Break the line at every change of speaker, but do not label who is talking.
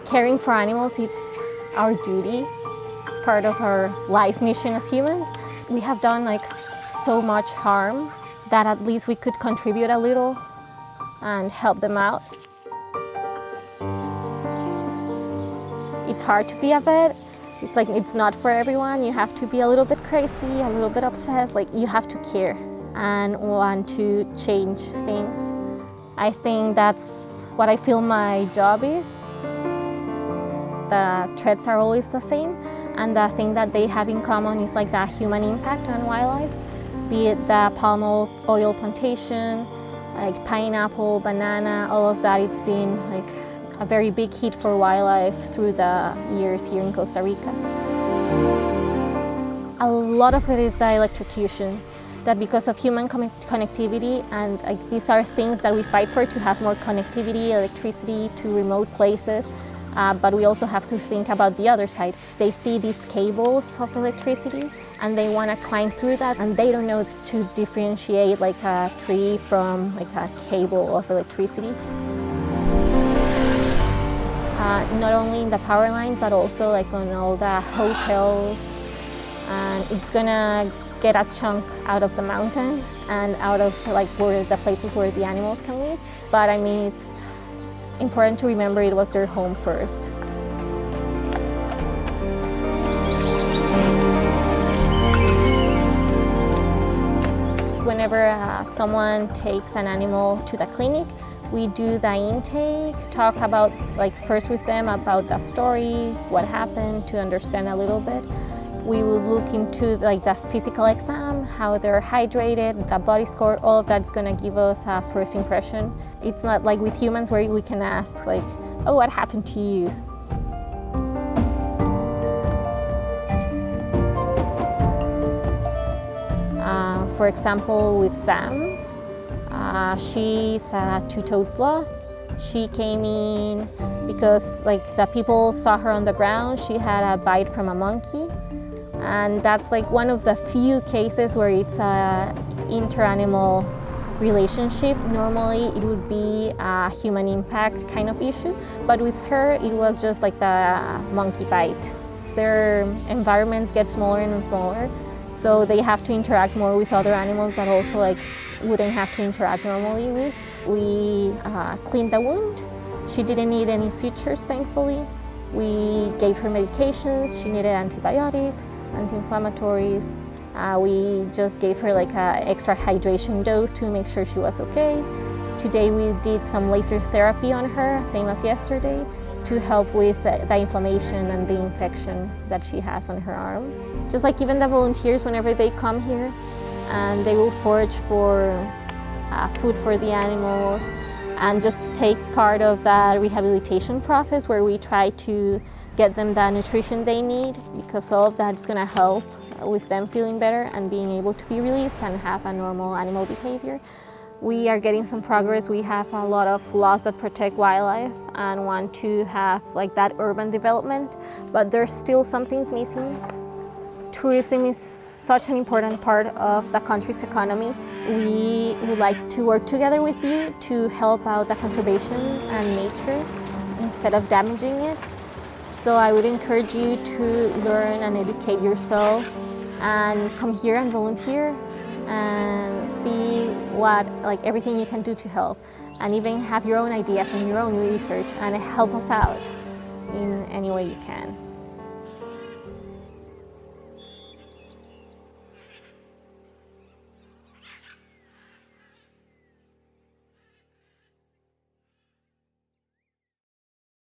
Caring for animals, it's our duty. It's part of our life mission as humans. We have done so much harm that at least we could contribute a little and help them out. It's hard to be a vet. It's not for everyone. You have to be a little bit crazy, a little bit obsessed. You have to care and want to change things. I think that's what I feel my job is. The threats are always the same, and the thing that they have in common is the human impact on wildlife, be it the palm oil plantation, pineapple, banana, all of that. It's been a very big hit for wildlife through the years here in Costa Rica. A lot of it is the electrocutions, that because of human connectivity, and these are things that we fight for, to have more connectivity, electricity to remote places, but we also have to think about the other side. They see these cables of electricity and they want to climb through that, and they don't know to differentiate a tree from a cable of electricity. Not only in the power lines, but also on all the hotels, and it's gonna get a chunk out of the mountain and out of where the places where the animals can live. But I mean, it's important to remember it was their home first. Whenever someone takes an animal to the clinic, we do the intake, talk about first with them about the story, what happened, to understand a little bit. We will look into the physical exam, how they're hydrated, the body score. All of that's going to give us a first impression. It's not like with humans where we can ask oh, what happened to you? For example, with Sam, she's a two-toed sloth. She came in because the people saw her on the ground. She had a bite from a monkey, and that's one of the few cases where it's a inter-animal relationship. Normally it would be a human impact kind of issue, but with her it was just the monkey bite. Their environments get smaller and smaller, so they have to interact more with other animals that also wouldn't have to interact normally with. We cleaned the wound. She didn't need any sutures, thankfully. We gave her medications. She needed antibiotics, anti-inflammatories. We just gave her an extra hydration dose to make sure she was okay. Today we did some laser therapy on her, same as yesterday, to help with the inflammation and the infection that she has on her arm. Just even the volunteers, whenever they come here, and they will forage for food for the animals and just take part of the rehabilitation process, where we try to get them the nutrition they need, because all of that is going to help with them feeling better and being able to be released and have a normal animal behavior. We are getting some progress. We have a lot of laws that protect wildlife and want to have that urban development, but there's still some things missing. Tourism is such an important part of the country's economy. We would like to work together with you to help out the conservation and nature instead of damaging it. So I would encourage you to learn and educate yourself and come here and volunteer and see what everything you can do to help, and even have your own ideas and your own research and help us out in any way you can.